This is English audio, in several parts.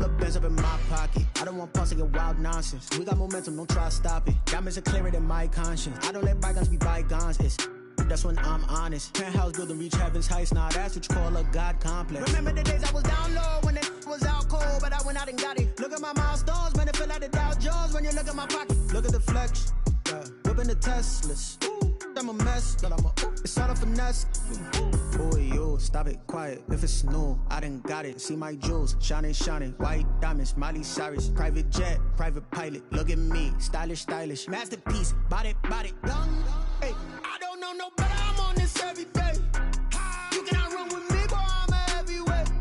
Couple of bins up in my pocket. I don't want pause to get wild nonsense. We got momentum, don't try to stop it. Diamonds are clearer than my conscience. I don't let bygones be bygones. That's when I'm honest. Penthouse building reach heaven's heights. Nah, that's what you call a God complex. Remember the days I was down low when it was out cold, but I went out and got it. Look at my milestones, man, it feel like the Dow Jones when you look at my pocket. Look at the flex, whipping the Teslas. I'm a mess, but it's all a finesse. Boy, you stop it, quiet. If it's new, I done got it. See my jewels, shining, shining. White diamonds, Miley Cyrus. Private jet, private pilot. Look at me, stylish, stylish. Masterpiece, body, body. Young, hey, I don't know no better. I'm on this every day. You cannot run with me, boy. I'm a heavyweight.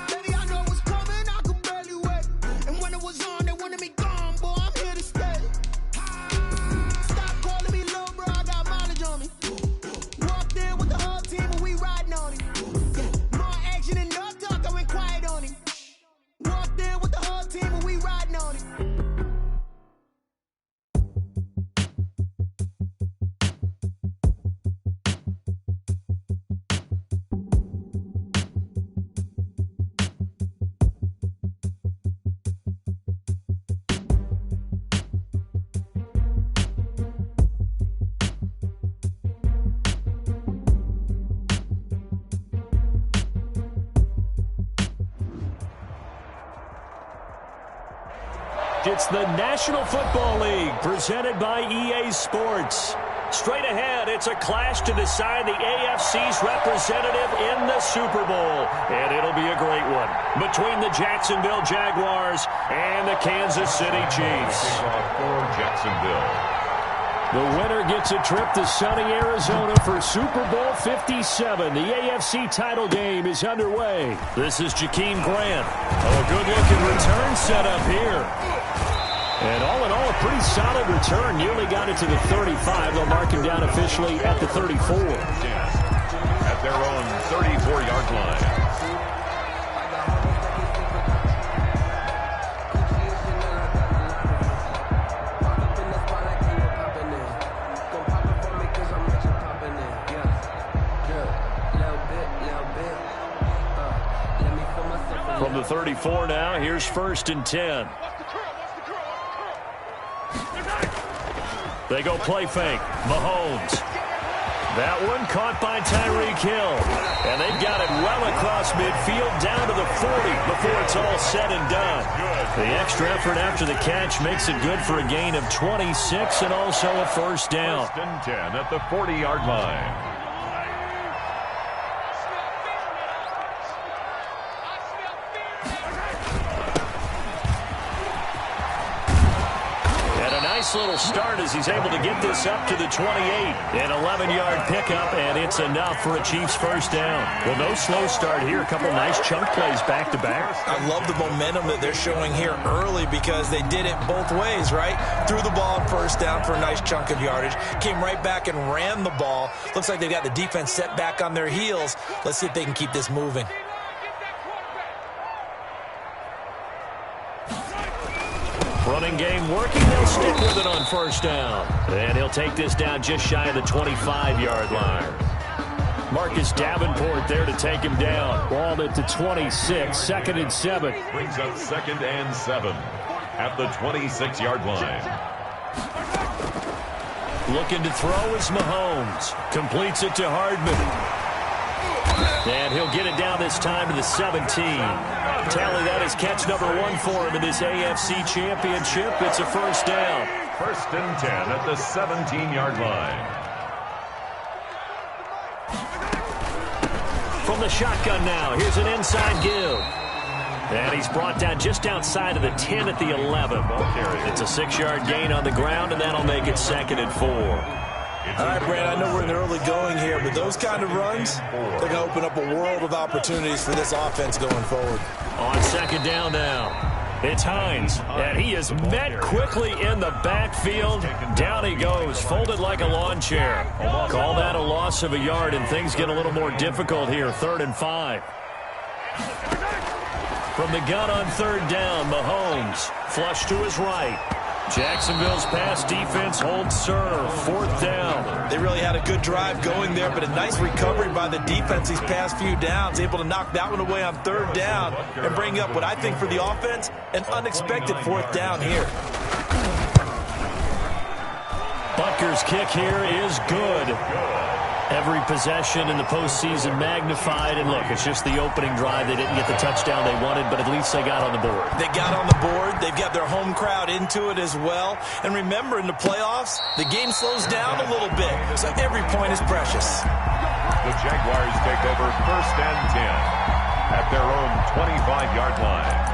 Baby, I know what's coming. I could barely wait. And when it was on, they wanted me gone, boy. I'm here to stay. It's the National Football League presented by EA Sports. Straight ahead, it's a clash to decide the AFC's representative in the Super Bowl. And it'll be a great one between the Jacksonville Jaguars and the Kansas City Chiefs. For Jacksonville. The winner gets a trip to sunny Arizona for Super Bowl 57. The AFC title game is underway. This is Jakeem Grant. Oh, good-looking return set up here. And all in all, a pretty solid return. Nearly got it to the 35. They'll mark him down officially at the 34. At their own 34-yard line. From the 34 now, here's 1st and 10. They go play fake. Mahomes. That one caught by Tyreek Hill. And they've got it well across midfield down to the 40 before it's all said and done. The extra effort after the catch makes it good for a gain of 26 and also a first down. 1st and 10 at the 40-yard line. Nice little start as he's able to get this up to the 28. An 11-yard pickup, and it's enough for a Chiefs first down. Well, no slow start here. A couple nice chunk plays back-to-back. I love the momentum that they're showing here early because they did it both ways, right? Threw the ball on first down for a nice chunk of yardage. Came right back and ran the ball. Looks like they've got the defense set back on their heels. Let's see if they can keep this moving. Running game working. They'll stick with it on first down. And he'll take this down just shy of the 25-yard line. Marcus Davenport there to take him down. Ball at the 26, 2nd and 7. Brings up 2nd and 7 at the 26-yard line. Looking to throw is Mahomes. Completes it to Hardman. And he'll get it down this time to the 17. Tally, that is catch number 1 for him in this AFC Championship. It's a first down. 1st and 10 at the 17-yard line. From the shotgun now, here's an inside give. And he's brought down just outside of the 10 at the 11. It's a 6-yard gain on the ground, and that'll make it 2nd and 4. All right, Brad, I know we're in the early going here, but those kind of runs, they're going to open up a world of opportunities for this offense going forward. On 2nd down now, it's Hines, and he is met quickly in the backfield. Down he goes, folded like a lawn chair. Call that a loss of a yard, and things get a little more difficult here, 3rd and 5. From the gun on 3rd down, Mahomes, flush to his right. Jacksonville's pass defense holds serve. 4th down. They really had a good drive going there, but a nice recovery by the defense these past few downs, able to knock that one away on 3rd down and bring up what I think for the offense, an unexpected 4th down here. Butker's kick here is good. Every possession in the postseason magnified. And look, it's just the opening drive. They didn't get the touchdown they wanted, but at least they got on the board. They got on the board. They've got their home crowd into it as well. And remember, in the playoffs, the game slows down a little bit, so every point is precious. The Jaguars take over 1st and 10 at their own 25-yard line.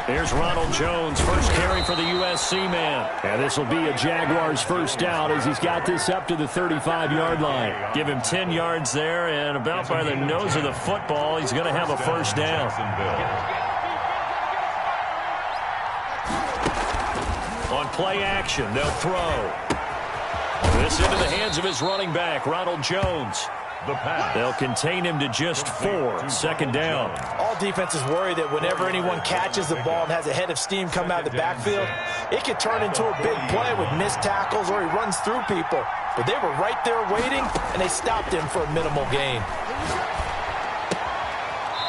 Here's Ronald Jones, first carry for the USC man. And this will be a Jaguars 1st down as he's got this up to the 35-yard line. Give him 10 yards there, and about by the nose of the football, he's going to have a 1st down. On play action, they'll throw. This into the hands of his running back, Ronald Jones. They'll contain him to just 4. 2nd down. All defenses worry that whenever anyone catches the ball and has a head of steam come out of the backfield, it could turn into a big play with missed tackles or he runs through people. But they were right there waiting, and they stopped him for a minimal gain.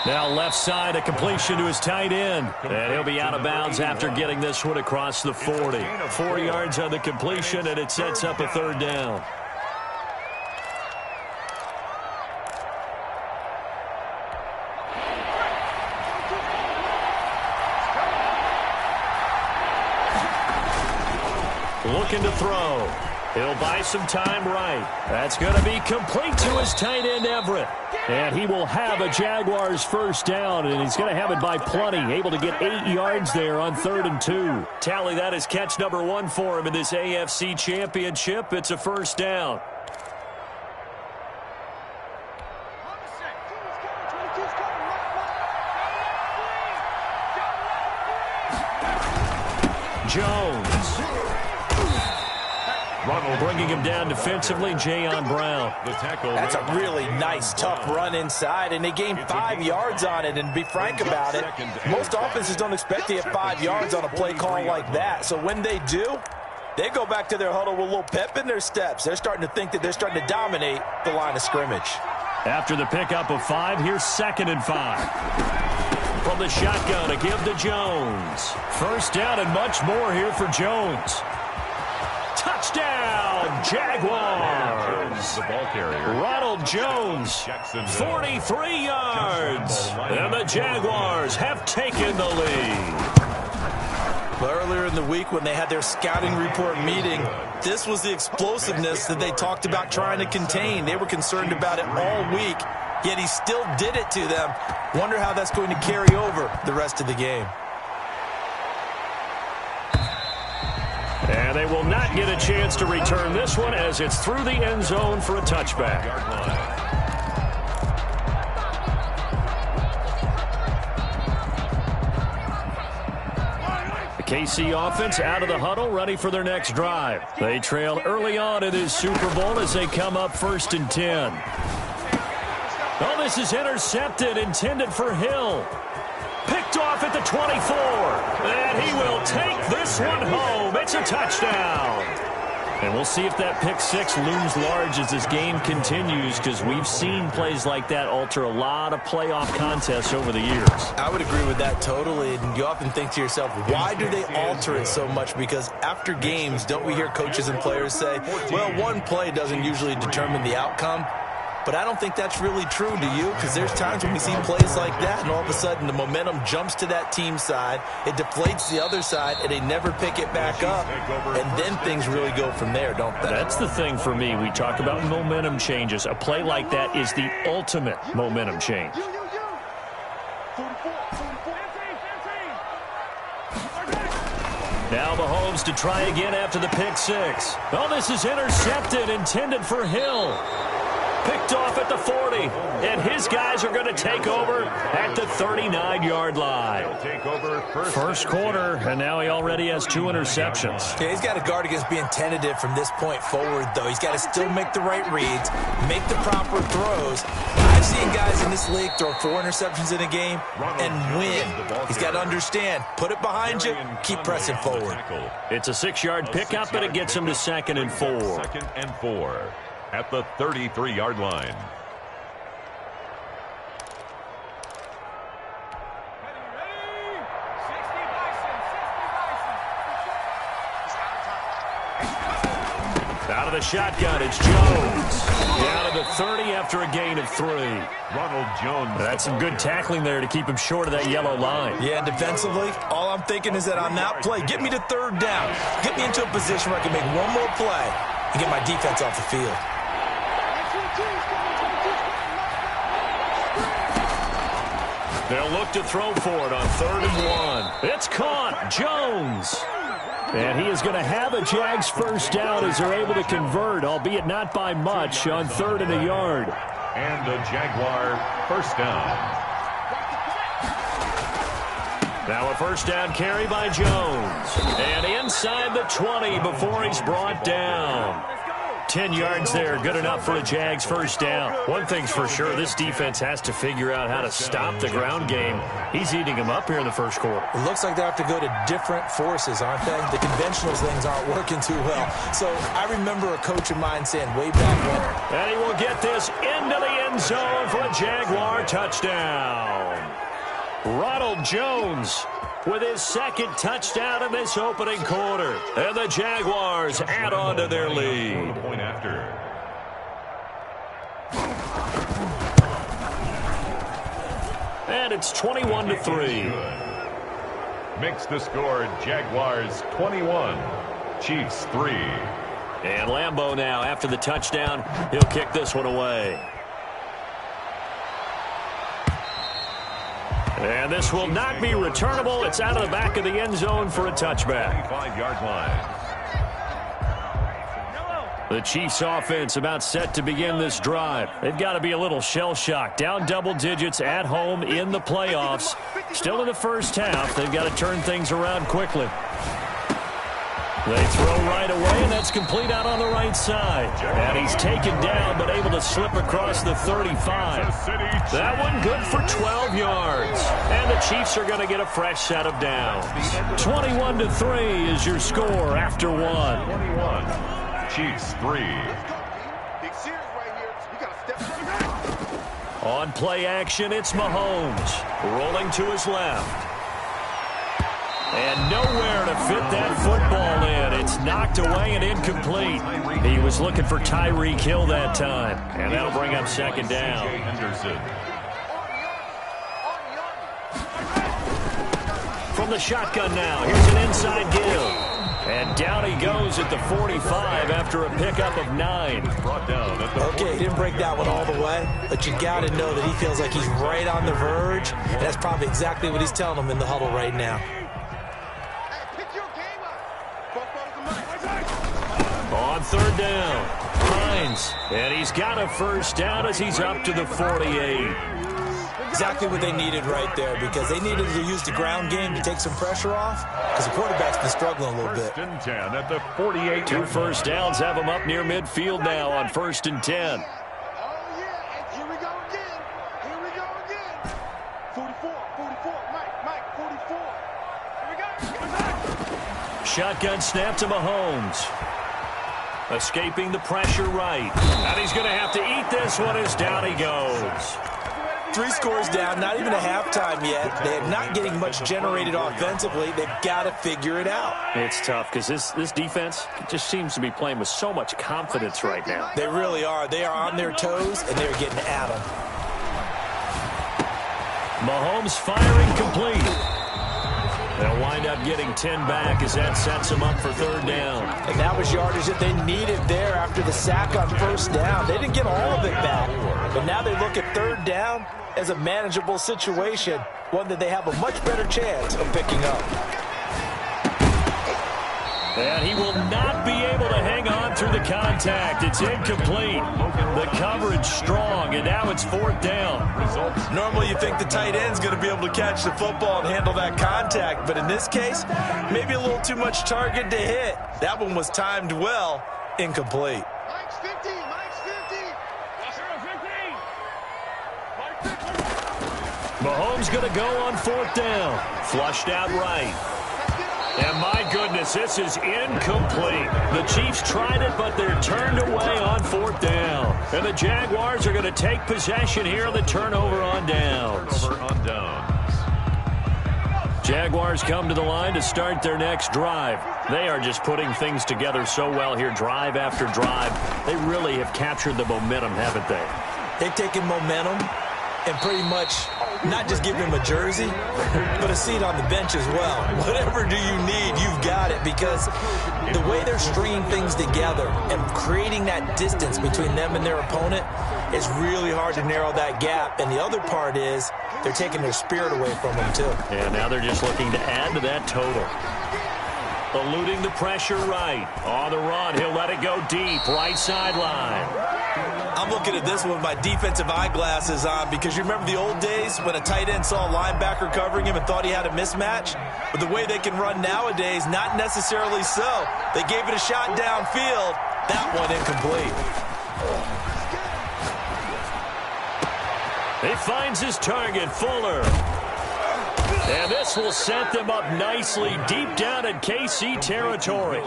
Now left side, a completion to his tight end. And he'll be out of bounds after getting this one across the 40. 4 yards on the completion, and it sets up a 3rd down. Looking to throw. He'll buy some time right. That's going to be complete to his tight end, Everett. And he will have a Jaguars 1st down, and he's going to have it by plenty. Able to get 8 yards there on 3rd and 2. Tally, that is catch number 1 for him in this AFC Championship. It's a 1st down. Jones. Bringing him down defensively, Jayon Brown. That's a really nice, tough run inside, and they gained 5 yards on it. And to be frank about it, most offenses don't expect to get 5 yards on a play call like that. So when they do, they go back to their huddle with a little pep in their steps. They're starting to think that they're starting to dominate the line of scrimmage. After the pickup of 5, here's 2nd and 5. From the shotgun, a give to Jones. 1st down and much more here for Jones. Touchdown, Jaguars! The ball carrier, Ronald Jones, 43 yards. And the Jaguars have taken the lead. Earlier in the week when they had their scouting report meeting, this was the explosiveness that they talked about trying to contain. They were concerned about it all week, yet he still did it to them. Wonder how that's going to carry over the rest of the game. And they will not get a chance to return this one as it's through the end zone for a touchback. The KC offense out of the huddle, ready for their next drive. They trail early on in this Super Bowl as they come up 1st and 10. Oh, this is intercepted, intended for Hill. Picked off at the 24. And he will take this one home. It's a touchdown. And we'll see if that pick 6 looms large as this game continues, because we've seen plays like that alter a lot of playoff contests over the years. I would agree with that totally. And you often think to yourself, why do they alter it so much? Because after games, don't we hear coaches and players say, well, one play doesn't usually determine the outcome? But I don't think that's really true, do you? Because there's times when we see plays like that, and all of a sudden the momentum jumps to that team side, it deflates the other side, and they never pick it back up, and then things really go from there, don't they? That's the thing for me. We talk about momentum changes. A play like that is the ultimate momentum change. Now Mahomes to try again after the pick 6. Oh, this is intercepted, intended for Hill. picked off at the 40. And his guys are going to take over at the 39-yard line. First quarter, and now he already has 2 interceptions. Yeah, he's got to guard against being tentative from this point forward, though. He's got to still make the right reads, make the proper throws. I've seen guys in this league throw 4 interceptions in a game and win. He's got to understand, put it behind you, keep pressing forward. It's a 6-yard pickup, and it gets him to 2nd and 4. 2nd and 4 at the 33-yard line. Out of the shotgun, it's Jones. Down to the 30 after a gain of 3. Ronald Jones. That's some good tackling there to keep him short of that yellow line. Yeah, defensively, all I'm thinking is that on that play, get me to 3rd down. Get me into a position where I can make one more play and get my defense off the field. They'll look to throw for it on 3rd and 1. It's caught. Jones. And he is going to have a Jags first down as they're able to convert, albeit not by much, on 3rd and a yard. And a Jaguar first down. Now a first down carry by Jones. And inside the 20 before he's brought down. 10 yards there, good enough for a Jags first down. One thing's for sure, this defense has to figure out how to stop the ground game. He's eating them up here in the first quarter. It looks like they have to go to different forces, aren't they? The conventional things aren't working too well. So I remember a coach of mine saying way back when. And he will get this into the end zone for a Jaguar touchdown. Ronald Jones with his 2nd touchdown in this opening quarter. And the Jaguars add on to their lead. Point after. And it's 21-3. Makes the score Jaguars 21, Chiefs 3. And Lambeau now, after the touchdown, he'll kick this one away. And this will not be returnable. It's out of the back of the end zone for a touchback. 25-yard line. The Chiefs offense about set to begin this drive. They've got to be a little shell-shocked. Down double digits at home in the playoffs. Still in the first half. They've got to turn things around quickly. They throw right away, and that's complete out on the right side. And he's taken down, but able to slip across the 35. That one good for 12 yards. And the Chiefs are going to get a fresh set of downs. 21-3 is your score after 1. 21, Chiefs 3. On play action, it's Mahomes. Rolling to his left. And nowhere to fit that football in. It's knocked away and incomplete. He was looking for Tyreek Hill that time. And that'll bring up 2nd down. From the shotgun now, here's an inside give. And down he goes at the 45 after a pickup of 9. Okay, he didn't break that one all the way, but you got to know that he feels like he's right on the verge, and that's probably exactly what he's telling them in the huddle right now. On 3rd down, Hines, and he's got a first down as he's up to the 48. Exactly what they needed right there, because they needed to use the ground game to take some pressure off, because the quarterback's been struggling a little bit. 1st and 10 at the 48. 2 first downs have him up near midfield now on 1st and 10. Here we go again. 44, Mike, 44. Here we go. Shotgun snap to Mahomes. Escaping the pressure right. And he's going to have to eat this one as down he goes. 3 scores down, not even a halftime yet. They're not getting much generated offensively. They've got to figure it out. It's tough because this defense just seems to be playing with so much confidence right now. They really are. They are on their toes, and they're getting at them. Mahomes firing complete. They'll wind up getting 10 back as that sets them up for 3rd down. And that was yardage that they needed there after the sack on 1st down. They didn't get all of it back, but now they look at 3rd down as a manageable situation, one that they have a much better chance of picking up. And he will not be able to hang on through through the contact. It's incomplete. The coverage strong, and now it's 4th down. Normally you think the tight end's going to be able to catch the football and handle that contact, but in this case, maybe a little too much target to hit. That one was timed well, incomplete. Mike's 50, Mike's 50. Mahomes going to go on 4th down. Flushed out right. And my goodness, this is incomplete. The Chiefs tried it, but they're turned away on 4th down. And the Jaguars are going to take possession here on the turnover on downs. Jaguars come to the line to start their next drive. They are just putting things together so well here, drive after drive. They really have captured the momentum, haven't they? They've taken momentum and pretty much not just give him a jersey, but a seat on the bench as well. Whatever do you need, you've got it, because the way they're stringing things together and creating that distance between them and their opponent is really hard to narrow that gap. And the other part is they're taking their spirit away from them, too. And now they're just looking to add to that total. Eluding the pressure right. On the run, he'll let it go deep, right sideline. I'm looking at this one with my defensive eyeglasses on, because you remember the old days when a tight end saw a linebacker covering him and thought he had a mismatch? But the way they can run nowadays, not necessarily so. They gave it a shot downfield. That one incomplete. He finds his target, Fuller. And this will set them up nicely deep down in KC territory.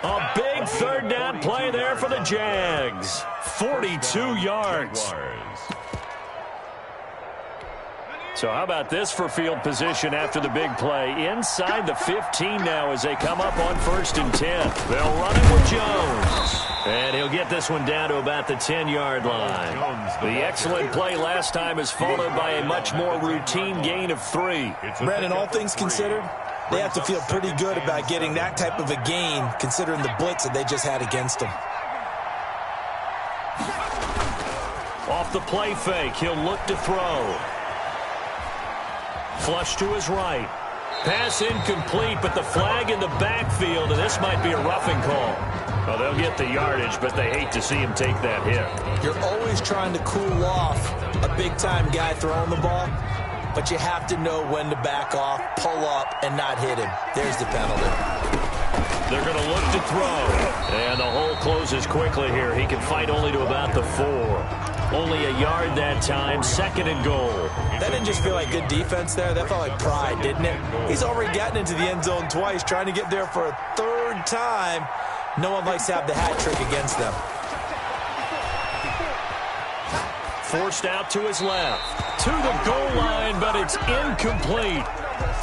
A big 3rd down play there for the Jags. 42 yards. So how about this for field position after the big play? Inside the 15 now as they come up on 1st and 10. They'll run it with Jones. And he'll get this one down to about the 10-yard line. The excellent play last time is followed by a much more routine gain of 3. Brandon, all things considered, they have to feel pretty good about getting that type of a gain, considering the blitz that they just had against them. Off the play fake, he'll look to throw. Flush to his right. Pass incomplete, but the flag in the backfield, and this might be a roughing call. Well, they'll get the yardage, but they hate to see him take that hit. You're always trying to cool off a big-time guy throwing the ball, but you have to know when to back off, pull up, and not hit him. There's the penalty. They're going to look to throw, and the hole closes quickly here. He can fight only to about the 4. Only a yard that time, 2nd and goal. That didn't just feel like good defense there. That felt like pride, didn't it? He's already gotten into the end zone twice, trying to get there for a 3rd time. No one likes to have the hat trick against them. Forced out to his left. To the goal line, but it's incomplete.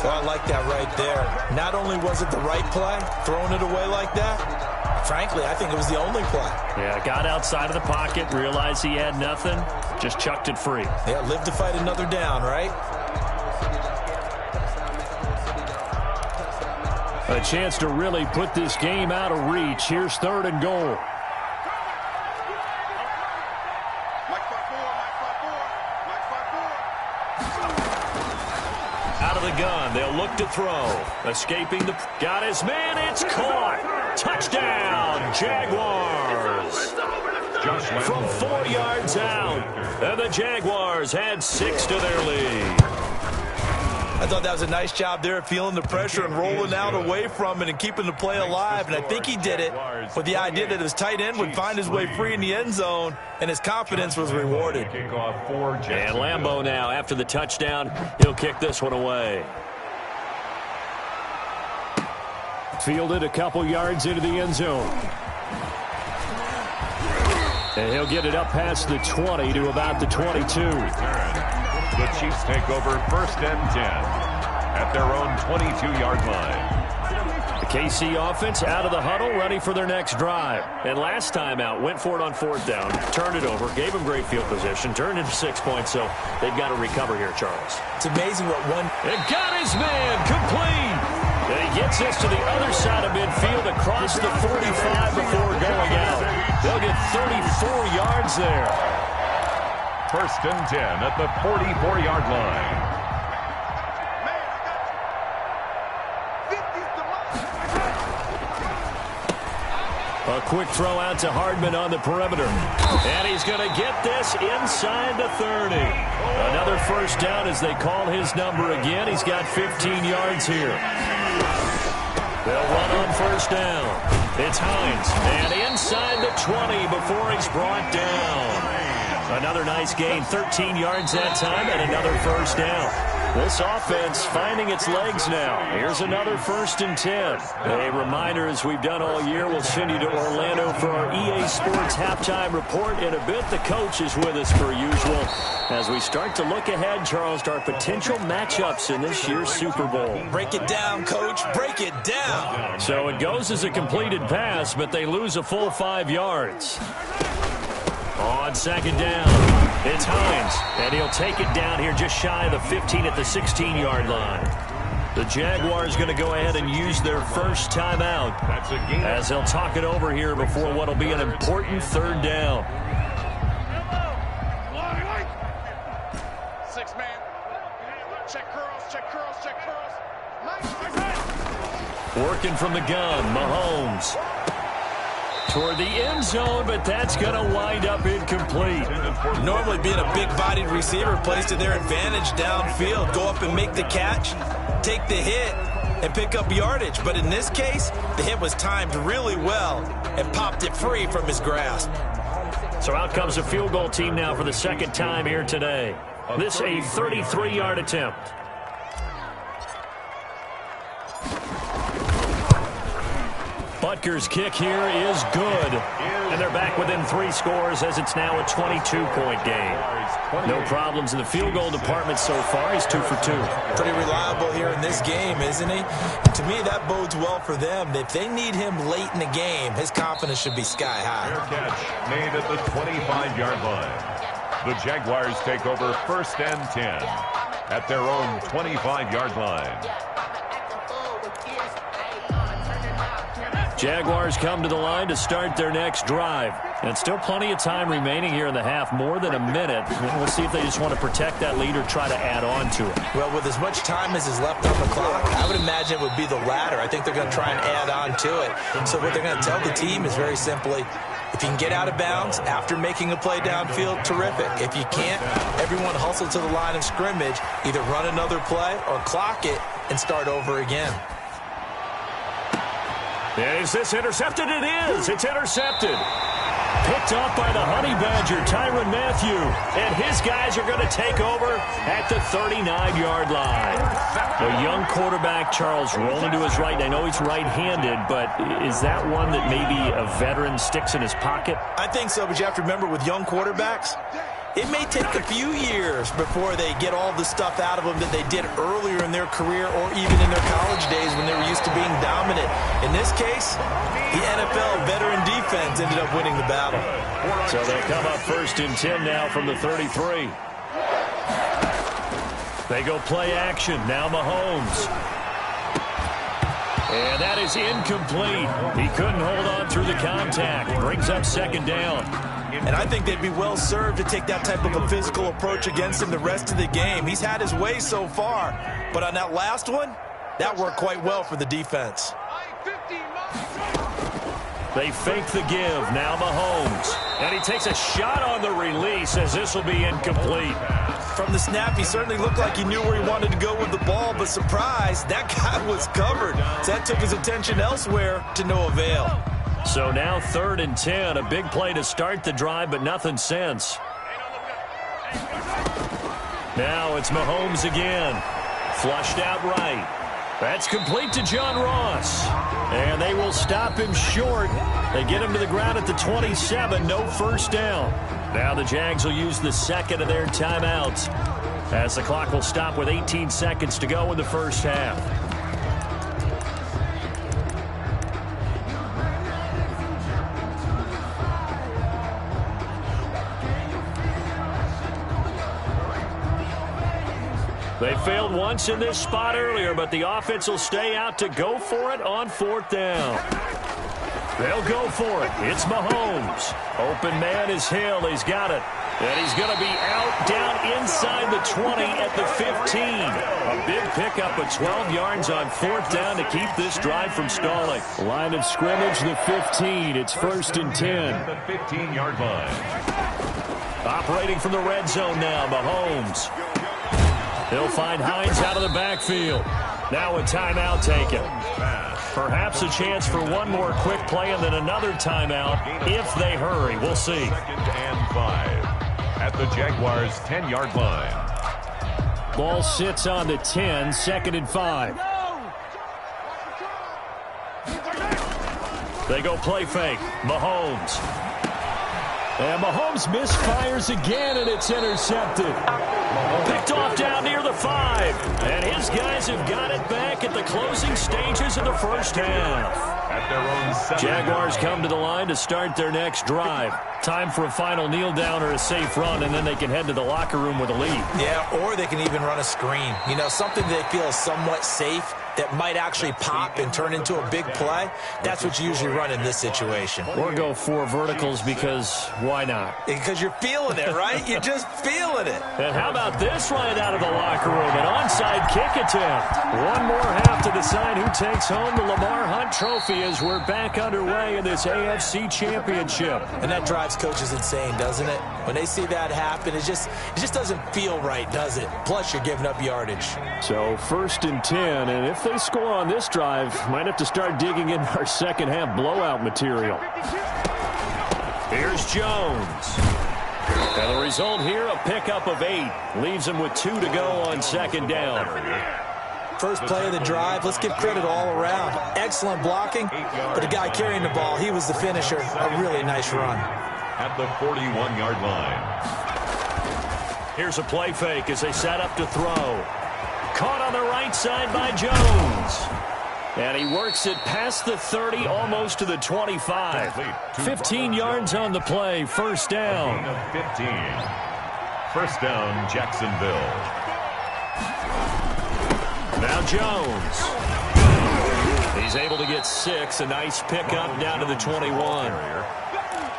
Well, I like that right there. Not only was it the right play, throwing it away like that, frankly, I think it was the only play. Yeah, got outside of the pocket, realized he had nothing, just chucked it free. Yeah, live to fight another down, right? A chance to really put this game out of reach. Here's 3rd and goal. Out of the gun, they'll look to throw. Escaping the... Got his man, it's caught. Touchdown, Jaguars. From 4 yards out. And the Jaguars had 6 to their lead. I thought that was a nice job there, feeling the pressure and rolling out away from it and keeping the play alive. And I think he did it with the idea that his tight end would find his way free in the end zone, and his confidence was rewarded. And Lambeau now, after the touchdown, he'll kick this one away. Fielded a couple yards into the end zone. And he'll get it up past the 20 to about the 22. The Chiefs take over 1st and 10 at their own 22-yard line. The KC offense out of the huddle, ready for their next drive. And last time out, went for it on 4th down, turned it over, gave them great field position, turned into 6 points, so they've got to recover here, Charles. It's amazing what one... And got his man, complete! And he gets this to the other side of midfield across the 45 before going out. They'll get 34 yards there. 1st and 10 at the 44-yard line. A quick throw out to Hardman on the perimeter. And he's going to get this inside the 30. Another first down as they call his number again. He's got 15 yards here. They'll run on first down. It's Hines. And inside the 20 before he's brought down. Another nice gain. 13 yards that time and another first down. This offense finding its legs now. Here's another 1st and 10. A reminder, as we've done all year, we'll send you to Orlando for our EA Sports halftime report in a bit. The coach is with us per usual as we start to look ahead, Charles, to our potential matchups in this year's Super Bowl. Break it down, Coach. Break it down. So it goes as a completed pass, but they lose a full 5 yards. On second down, it's Hines, and he'll take it down here just shy of the 15 at the 16-yard line. The Jaguars going to go ahead and use their first timeout as they'll talk it over here before what will be an important 3rd down. 6-man. Check curls, check curls, check curls. Working from the gun, Mahomes. Toward the end zone, but that's going to wind up incomplete. Normally being a big-bodied receiver plays to their advantage downfield. Go up and make the catch, take the hit, and pick up yardage. But in this case, the hit was timed really well and popped it free from his grasp. So out comes the field goal team now for the 2nd time here today. This a 33-yard attempt. Butker's kick here is good. And they're back within 3 scores as it's now a 22-point game. No problems in the field goal department so far. He's 2 for 2. Pretty reliable here in this game, isn't he? To me, that bodes well for them. If they need him late in the game, his confidence should be sky high. Fair catch made at the 25-yard line. The Jaguars take over 1st and 10 at their own 25-yard line. Jaguars come to the line to start their next drive. And still plenty of time remaining here in the half, more than a minute. We'll see if they just want to protect that lead or try to add on to it. Well, with as much time as is left on the clock, I would imagine it would be the latter. I think they're going to try and add on to it. So what they're going to tell the team is very simply, if you can get out of bounds after making a play downfield, terrific. If you can't, everyone hustle to the line of scrimmage, either run another play or clock it and start over again. Is this intercepted? It is. It's intercepted. Picked off by the Honey Badger, Tyrann Mathieu. And his guys are going to take over at the 39-yard line. The young quarterback, Charles, rolling to his right. I know he's right-handed, but is that one that maybe a veteran sticks in his pocket? I think so, but you have to remember with young quarterbacks, it may take a few years before they get all the stuff out of them that they did earlier in their career or even in their college days when they were used to being dominant. In this case, the NFL veteran defense ended up winning the battle. So they come up 1st and 10 now from the 33. They go play action. Now Mahomes. And that is incomplete. He couldn't hold on through the contact. Brings up 2nd down. And I think they'd be well served to take that type of a physical approach against him the rest of the game. He's had his way so far, but on that last one, that worked quite well for the defense. They fake the give. Now Mahomes. And he takes a shot on the release as this will be incomplete. From the snap, he certainly looked like he knew where he wanted to go with the ball, but surprise, that guy was covered. So that took his attention elsewhere to no avail. So now 3rd and 10, a big play to start the drive, but nothing since. Now it's Mahomes again. Flushed out right. That's complete to John Ross. And they will stop him short. They get him to the ground at the 27, no first down. Now the Jags will use the 2nd of their timeouts as the clock will stop with 18 seconds to go in the first half. They failed once in this spot earlier, but the offense will stay out to go for it on 4th down. They'll go for it. It's Mahomes. Open man is Hill. He's got it. And he's going to be out down inside the 20 at the 15. A big pickup of 12 yards on 4th down to keep this drive from stalling. Line of scrimmage, the 15. It's 1st and 10. The 15-yard line. Operating from the red zone now, Mahomes. He'll find Hines out of the backfield. Now a timeout taken. Perhaps a chance for one more quick play and then another timeout if they hurry. We'll see. 2nd and 5 at the Jaguars' 10-yard line. Ball sits on the 10, 2nd and 5. They go play fake. Mahomes. And Mahomes misfires again, and it's intercepted. Picked off down near the 5. And his guys have got it back at the closing stages of the first half. At their own 7. Jaguars come to the line to start their next drive. Time for a final kneel down or a safe run, and then they can head to the locker room with a lead. Yeah, or they can even run a screen. You know, something they feel is somewhat safe that might actually pop and turn into a big play. That's what you usually run in this situation. Or go 4 verticals because why not? Because you're feeling it, right? You're just feeling it. And how about this right out of the locker room? An onside kick attempt. One more half to decide who takes home the Lamar Hunt Trophy as we're back underway in this AFC Championship. And that drives coaches insane, doesn't it? When they see that happen, it just doesn't feel right, does it? Plus, you're giving up yardage. So 1st and 10, and if they score on this drive, might have to start digging in our second half blowout material. Here's Jones. And the result here, a pickup of 8. Leaves him with 2 to go on 2nd down. First play of the drive, let's give credit all around. Excellent blocking, but the guy carrying the ball, he was the finisher. A really nice run. At the 41-yard line. Here's a play fake as they set up to throw. Caught on the right side by Jones. And he works it past the 30, almost to the 25. 15 yards on the play, 1st down. 15. 1st down, Jacksonville. Now Jones. He's able to get 6. A nice pickup down to the 21.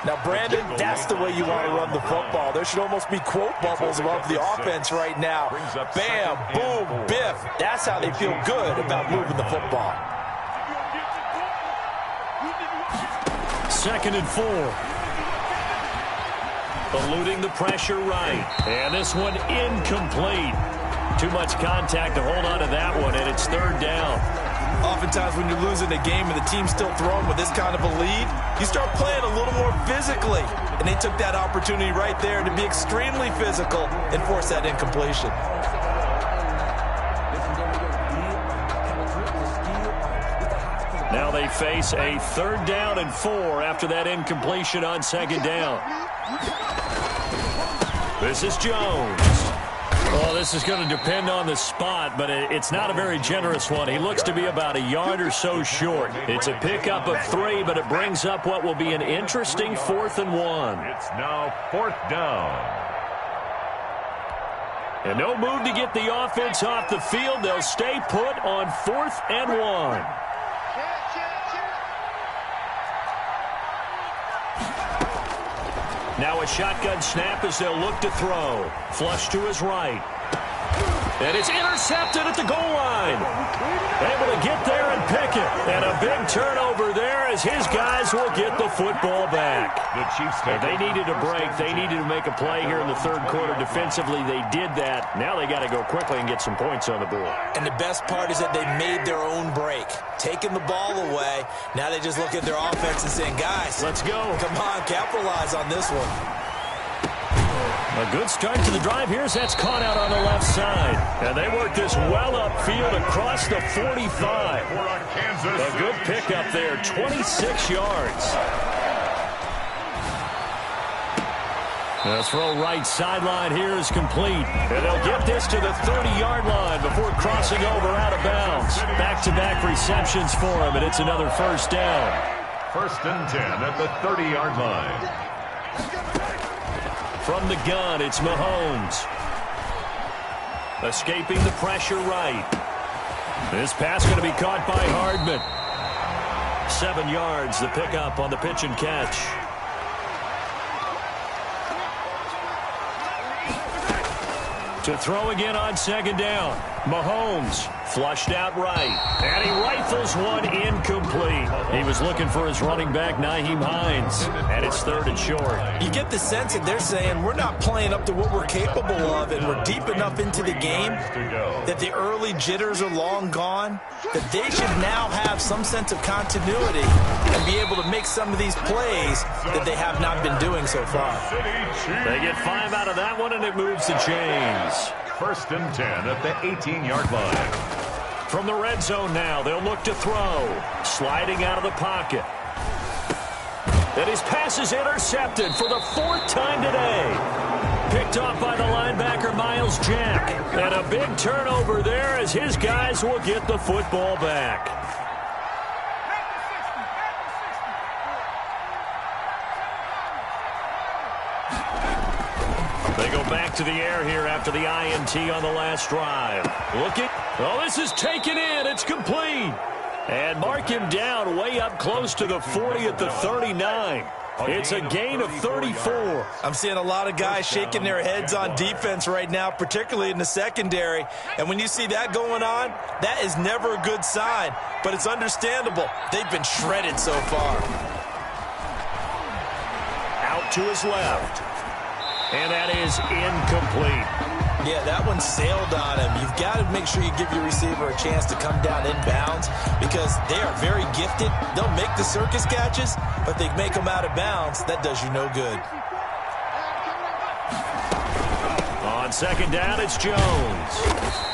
Now, Brandon, that's the way you want to run the football. There should almost be quote bubbles above the offense right now. Bam, boom, biff. That's how they feel good about moving the football. 2nd and 4. Eluding the pressure right. And this one incomplete. Too much contact to hold on to that one, and it's 3rd down. Oftentimes when you're losing a game and the team's still throwing with this kind of a lead, you start playing a little more physically. And they took that opportunity right there to be extremely physical and force that incompletion. Now they face a 3rd down and 4 after that incompletion on 2nd down. This is Jones. Well, this is going to depend on the spot, but it's not a very generous one. He looks to be about a yard or so short. It's a pickup of 3, but it brings up what will be an interesting 4th and 1. It's now 4th down. And no move to get the offense off the field. They'll stay put on 4th and 1. Now a shotgun snap as they'll look to throw. Flush to his right. And it's intercepted at the goal line. Able to get there and pick it. And a big turnover there as his guys will get the football back. The Chiefs They needed a break. They needed to make a play here in the 3rd quarter defensively. They did that. Now they got to go quickly and get some points on the board. And the best part is that they made their own break. Taking the ball away. Now they just look at their offense and saying, guys, let's go. Come on, capitalize on this one. A good start to the drive. Here's that's caught out on the left side. And they work this well upfield across the 45. A good pickup there, 26 yards. The throw right sideline here is complete. And they'll get this to the 30-yard line before crossing over out of bounds. Back-to-back receptions for him, and it's another 1st down. 1st and 10 at the 30-yard line. From the gun, it's Mahomes. Escaping the pressure right. This pass going to be caught by Hardman. 7 yards, the pickup on the pitch and catch. To throw again on second down. Mahomes flushed out right. And he rifles one incomplete. He was looking for his running back, Nyheim Hines. And it's 3rd and short. You get the sense that they're saying we're not playing up to what we're capable of, and we're deep enough into the game that the early jitters are long gone, that they should now have some sense of continuity and be able to make some of these plays that they have not been doing so far. They get 5 out of that one, and it moves the chains. 1st and 10 at the 18-yard line. From the red zone now, they'll look to throw. Sliding out of the pocket. And his pass is intercepted for the 4th time today. Picked off by the linebacker, Miles Jack. And a big turnover there as his guys will get the football back. They go back to the air here after the INT on the last drive. Looking. Oh, this is taken in. It's complete. And mark him down way up close to the 40 at the 39. It's a gain of 34. I'm seeing a lot of guys shaking their heads on defense right now, particularly in the secondary. And when you see that going on, that is never a good sign. But it's understandable. They've been shredded so far. Out to his left. And that is incomplete. Yeah, that one sailed on him. You've got to make sure you give your receiver a chance to come down inbounds because they are very gifted. They'll make the circus catches, but they make them out of bounds. That does you no good. On second down, it's Jones.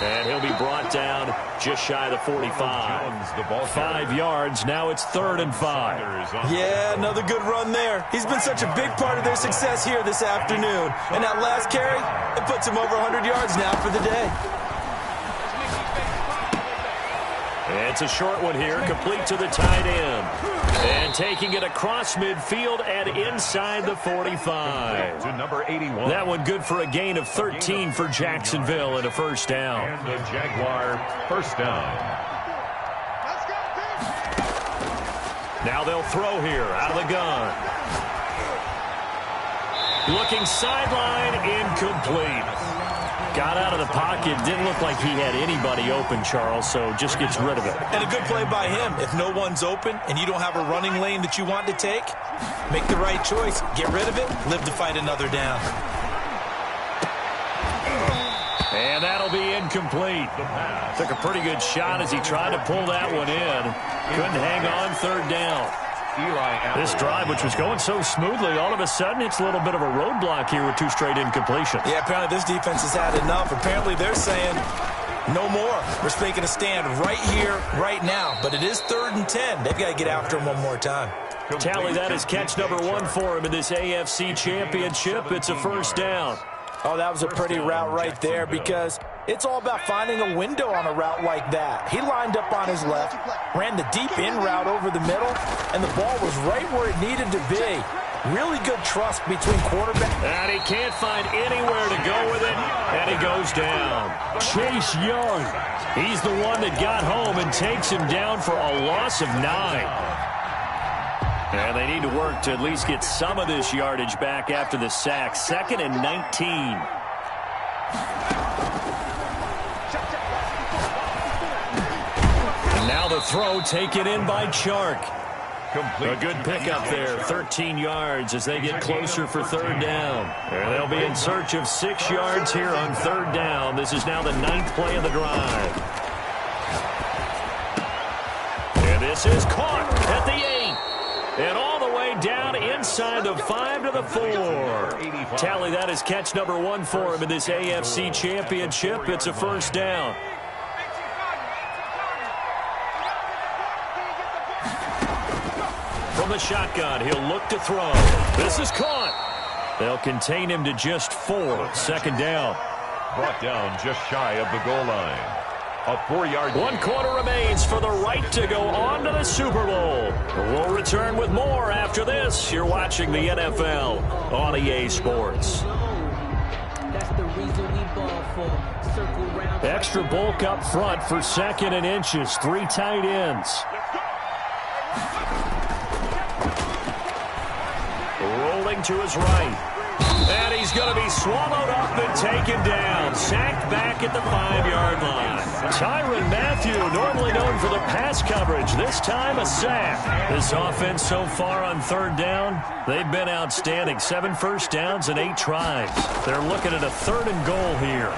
And he'll be brought down just shy of the 45. 5 yards. Now it's 3rd and 5. Yeah, another good run there. He's been such a big part of their success here this afternoon. And that last carry, it puts him over 100 yards now for the day. It's a short one here, complete to the tight end. And taking it across midfield and inside the 45. To number 81. That one good for a gain of 13 for Jacksonville and a 1st down. And the Jaguar 1st down. Now they'll throw here out of the gun. Looking sideline, incomplete. Got out of the pocket. Didn't look like he had anybody open, Charles, so just gets rid of it. And a good play by him. If no one's open and you don't have a running lane that you want to take, make the right choice. Get rid of it. Live to fight another down. And that'll be incomplete. Took a pretty good shot as he tried to pull that one in. Couldn't hang on 3rd down. This drive, which was going so smoothly, all of a sudden it's a little bit of a roadblock here with 2 straight incompletions. Yeah, apparently this defense has had enough. Apparently they're saying no more. We're making a stand right here, right now. But it is 3rd and 10. They've got to get after him one more time. Tally, that is catch number 1 for him in this AFC Championship. It's a 1st down. Oh, that was a pretty route right there because it's all about finding a window on a route like that. He lined up on his left, ran the deep in route over the middle, and the ball was right where it needed to be. Really good trust between quarterback. And he can't find anywhere to go with it, and he goes down. Chase Young, he's the one that got home and takes him down for a loss of 9. And they need to work to at least get some of this yardage back after the sack. 2nd and 19. And now the throw taken in by Chark. A good pickup there, 13 yards as they get closer for 3rd down. And they'll be in search of 6 yards here on 3rd down. This is now the 9th play of the drive. And this is caught at the 8. And all the way down inside the 5 to the 4. Tally, that is catch number 1 for him in this AFC Championship. It's a 1st down. From the shotgun, he'll look to throw. This is caught. They'll contain him to just 4. 2nd down. Brought down just shy of the goal line. A 4-yard. 1 quarter remains for the right to go on to the Super Bowl. We'll return with more after this. You're watching the NFL on EA Sports. That's the reason we ball for. Circle round. Extra bulk up front for 2nd and inches. 3 tight ends. Rolling to his right. And he's going to be swallowed up and taken down. Sacked back at the 5-yard line. Tyrann Mathieu, normally known for the pass coverage, this time a sack. This offense so far on third down, they've been outstanding. 7 first downs and 8 tries. They're looking at a 3rd and goal here.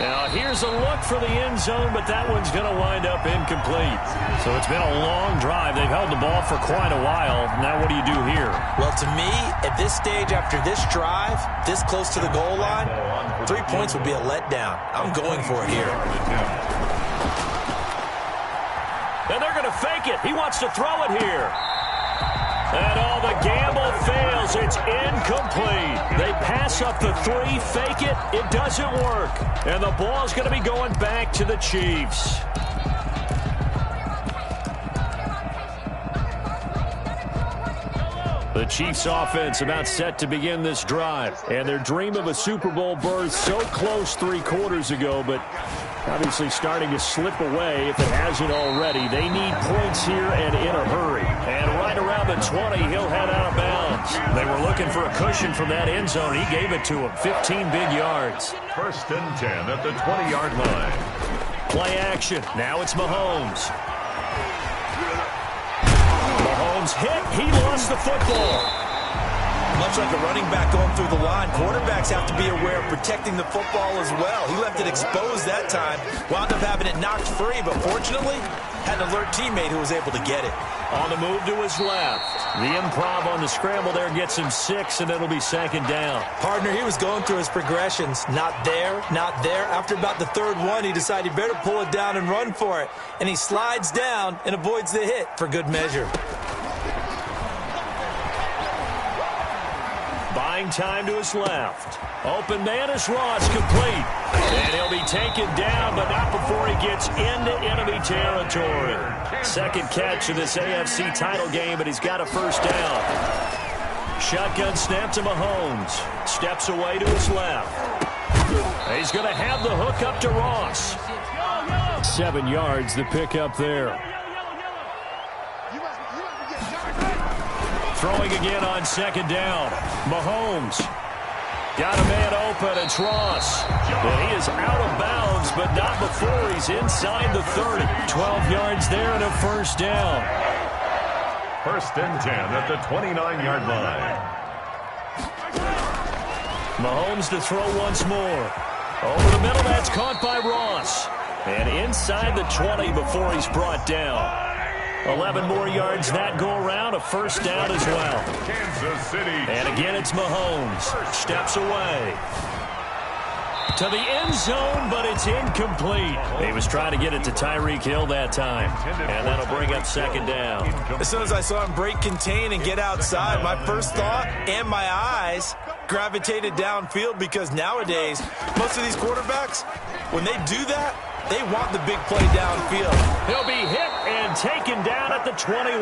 Now, here's a look for the end zone, but that one's going to wind up incomplete. So it's been a long drive. They've held the ball for quite a while. Now what do you do here? Well, to me, at this stage after this drive, this close to the goal line, 3 points would be a letdown. I'm going for it here. And they're going to fake it. He wants to throw it here. And all the gamble fails. It's incomplete. They pass up the 3, fake it. It doesn't work. And the ball's going to be going back to the Chiefs. The Chiefs offense about set to begin this drive. And their dream of a Super Bowl berth so close 3 quarters ago, but obviously starting to slip away if it hasn't already. They need points here and in a hurry. And right around the 20, he'll head out of bounds. They were looking for a cushion from that end zone. He gave it to him. 15 big yards. 1st and 10 at the 20-yard line. Play action. Now it's Mahomes. Mahomes hit. He lost the football. Much like a running back going through the line, quarterbacks have to be aware of protecting the football as well. He left it exposed that time, wound up having it knocked free, but fortunately, had an alert teammate who was able to get it. On the move to his left. The improv on the scramble there gets him 6, and it'll be 2nd down. Partner, he was going through his progressions. Not there, not there. After about the 3rd one, he decided he better pull it down and run for it. And he slides down and avoids the hit for good measure. Buying time to his left. Open man is Ross, complete. And he'll be taken down, but not before he gets into enemy territory. 2nd catch of this AFC title game, but he's got a 1st down. Shotgun snap to Mahomes. Steps away to his left. He's going to have the hook up to Ross. 7 yards, the pickup there. Throwing again on 2nd down. Mahomes. Got a man open. It's Ross. And he is out of bounds, but not before he's inside the 30. 12 yards there and a 1st down. 1st and 10 at the 29-yard line. Mahomes to throw once more. Over the middle, that's caught by Ross. And inside the 20 before he's brought down. 11 more yards that go around, a 1st down as well. Kansas City. And again, it's Mahomes. Steps away. To the end zone, but it's incomplete. He was trying to get it to Tyreek Hill that time. And that'll bring up 2nd down. As soon as I saw him break contain and get outside, my first thought and my eyes gravitated downfield, because nowadays, most of these quarterbacks, when they do that, they want the big play downfield. He'll be hit and taken down at the 21.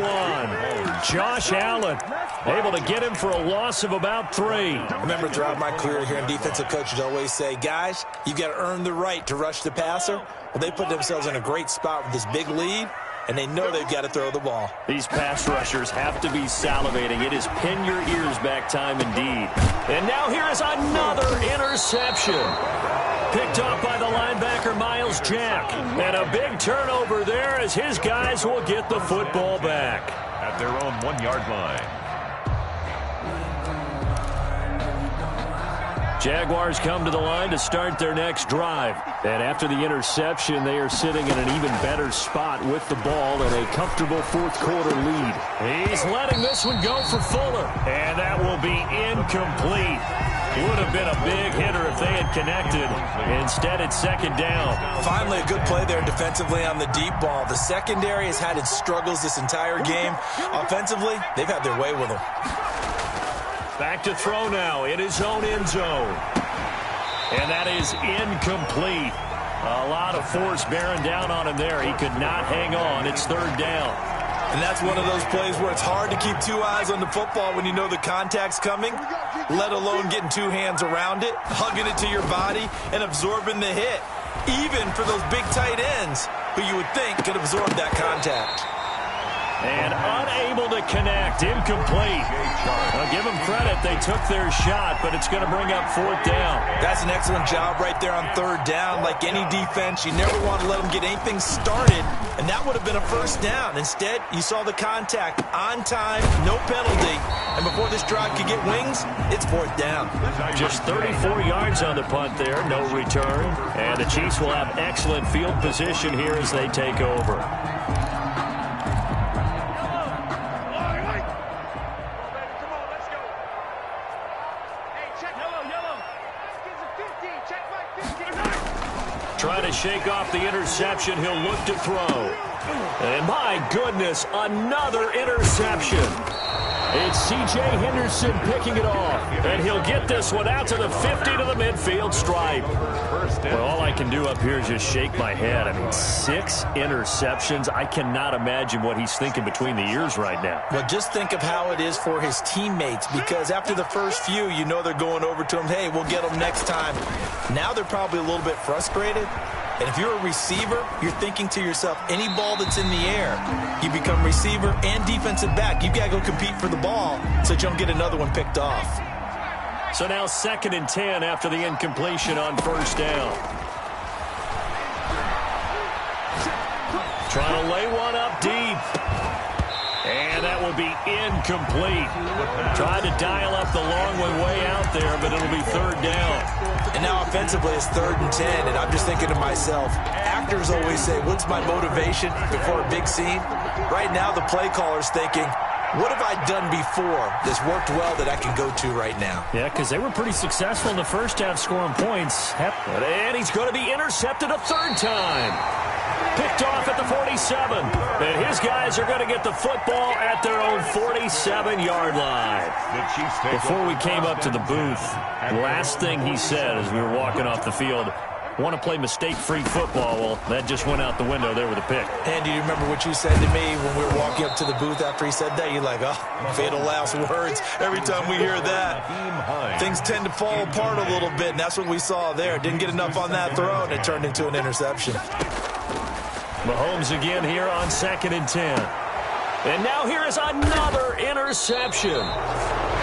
Josh Allen able to get him for a loss of about 3. I remember throughout my career hearing defensive coaches always say, guys, you've got to earn the right to rush the passer. Well, they put themselves in a great spot with this big lead, and they know they've got to throw the ball. These pass rushers have to be salivating. It is pin your ears back time indeed. And now here is another interception. Picked off by the linebacker, Miles Jack. And a big turnover there as his guys will get the football back. At their own 1-yard line. Jaguars come to the line to start their next drive. And after the interception, they are sitting in an even better spot with the ball and a comfortable 4th quarter lead. He's letting this one go for Fuller. And that will be incomplete. Would have been a big hitter if they had connected. Instead, it's 2nd down. Finally, a good play there defensively on the deep ball. The secondary has had its struggles this entire game. Offensively, they've had their way with them. Back to throw now in his own end zone. And that is incomplete. A lot of force bearing down on him there. He could not hang on. It's 3rd down. And that's one of those plays where it's hard to keep 2 eyes on the football when you know the contact's coming, let alone getting 2 hands around it, hugging it to your body, and absorbing the hit. Even for those big tight ends who you would think could absorb that contact. And unable to connect. Incomplete. I'll give them credit. They took their shot, but it's going to bring up 4th down. That's an excellent job right there on 3rd down. Like any defense, you never want to let them get anything started, and that would have been a 1st down. Instead, you saw the contact on time, no penalty, and before this drive could get wings, it's 4th down. Just 34 yards on the punt there, no return. And the Chiefs will have excellent field position here as they take over. Trying to shake off the interception. He'll look to throw. And my goodness, another interception. It's C.J. Henderson picking it off. And he'll get this one out to the 50 to the midfield stripe. Well, all I can do up here is just shake my head. I mean, 6 interceptions. I cannot imagine what he's thinking between the ears right now. Well, just think of how it is for his teammates, because after the first few, you know they're going over to him, hey, we'll get them next time. Now they're probably a little bit frustrated. And if you're a receiver, you're thinking to yourself, any ball that's in the air, you become receiver and defensive back. You've got to go compete for the ball so that you don't get another one picked off. So now 2nd and 10 after the incompletion on 1st down. Trying to lay one up deep. And that will be incomplete. Tried to dial up the long one way out there, but it'll be 3rd down. And now offensively it's 3rd and 10, and I'm just thinking to myself, actors always say, what's my motivation before a big scene? Right now the play caller's thinking, what have I done before that's worked well that I can go to right now? Yeah, because they were pretty successful in the first half scoring points. And he's going to be intercepted a 3rd time. Picked off at the 47. And his guys are going to get the football at their own 47-yard line. Before we came up to the booth, last thing he said as we were walking off the field, want to play mistake-free football. Well, that just went out the window there with a pick. And do you remember what you said to me when we were walking up to the booth after he said that? You're like, oh, fatal last words. Every time we hear that, things tend to fall apart a little bit, and that's what we saw there. Didn't get enough on that throw, and it turned into an interception. Mahomes again here on 2nd and 10. And now here is another interception.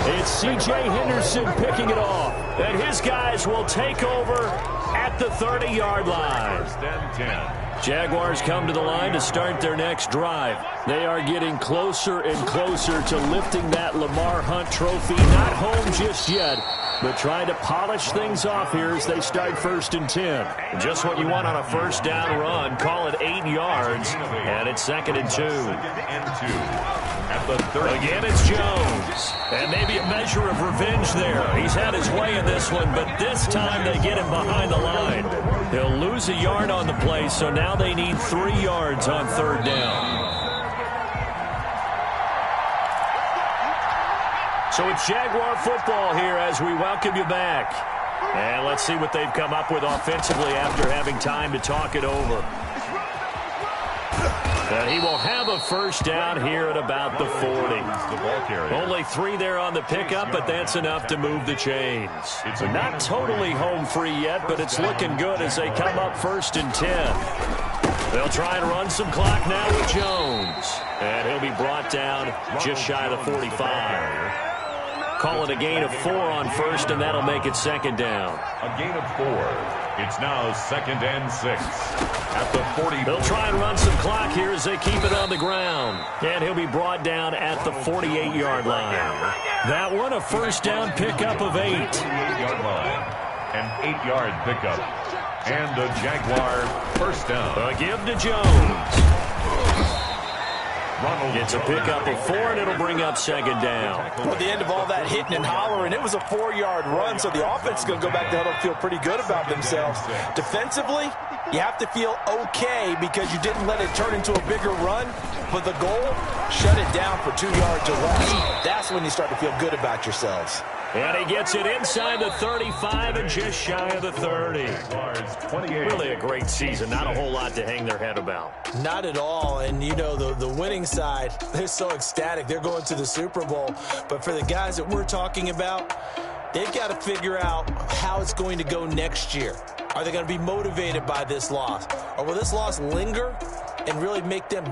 It's C.J. Henderson picking it off. And his guys will take over at the 30-yard line. 1st and 10. Jaguars come to the line to start their next drive. They are getting closer and closer to lifting that Lamar Hunt trophy. Not home just yet, but trying to polish things off here as they start 1st and 10. Just what you want on a 1st down run. Call it 8 yards, and it's 2nd and 2. At the 30. Again, it's Jones. And maybe a measure of revenge there. He's had his way in this one, but this time they get him behind the line. He'll lose a yard on the play, so now they need 3 yards on 3rd down. So it's Jaguar football here as we welcome you back. And let's see what they've come up with offensively after having time to talk it over. And he will have a 1st down here at about the 40. Only 3 there on the pickup, but that's enough to move the chains. They're not totally home free yet, but it's looking good as they come up 1st and 10. They'll try and run some clock now with Jones. And he'll be brought down just shy of the 45. Call it a gain of 4 on 1st, and that'll make it 2nd down. A gain of 4. It's now 2nd and 6. At the 40. They'll try and run some clock here as they keep it on the ground. And he'll be brought down at the 48-yard line. That one, a 1st down pickup of 8. 48-yard line. An 8-yard pickup. And a Jaguar 1st down. A give to Jones. Gets a pickup of 4, and it'll bring up 2nd down. Well, at the end of all that hitting and hollering, it was a 4-yard run, so the offense is going to go back to huddle and feel pretty good about themselves. Defensively, you have to feel okay because you didn't let it turn into a bigger run, but the goal, shut it down for 2 yards or less. That's when you start to feel good about yourselves. And he gets it inside the 35 and just shy of the 30. Really a great season. Not a whole lot to hang their head about. Not at all. And, you know, the winning side, they're so ecstatic. They're going to the Super Bowl. But for the guys that we're talking about, they've got to figure out how it's going to go next year. Are they going to be motivated by this loss? Or will this loss linger and really make them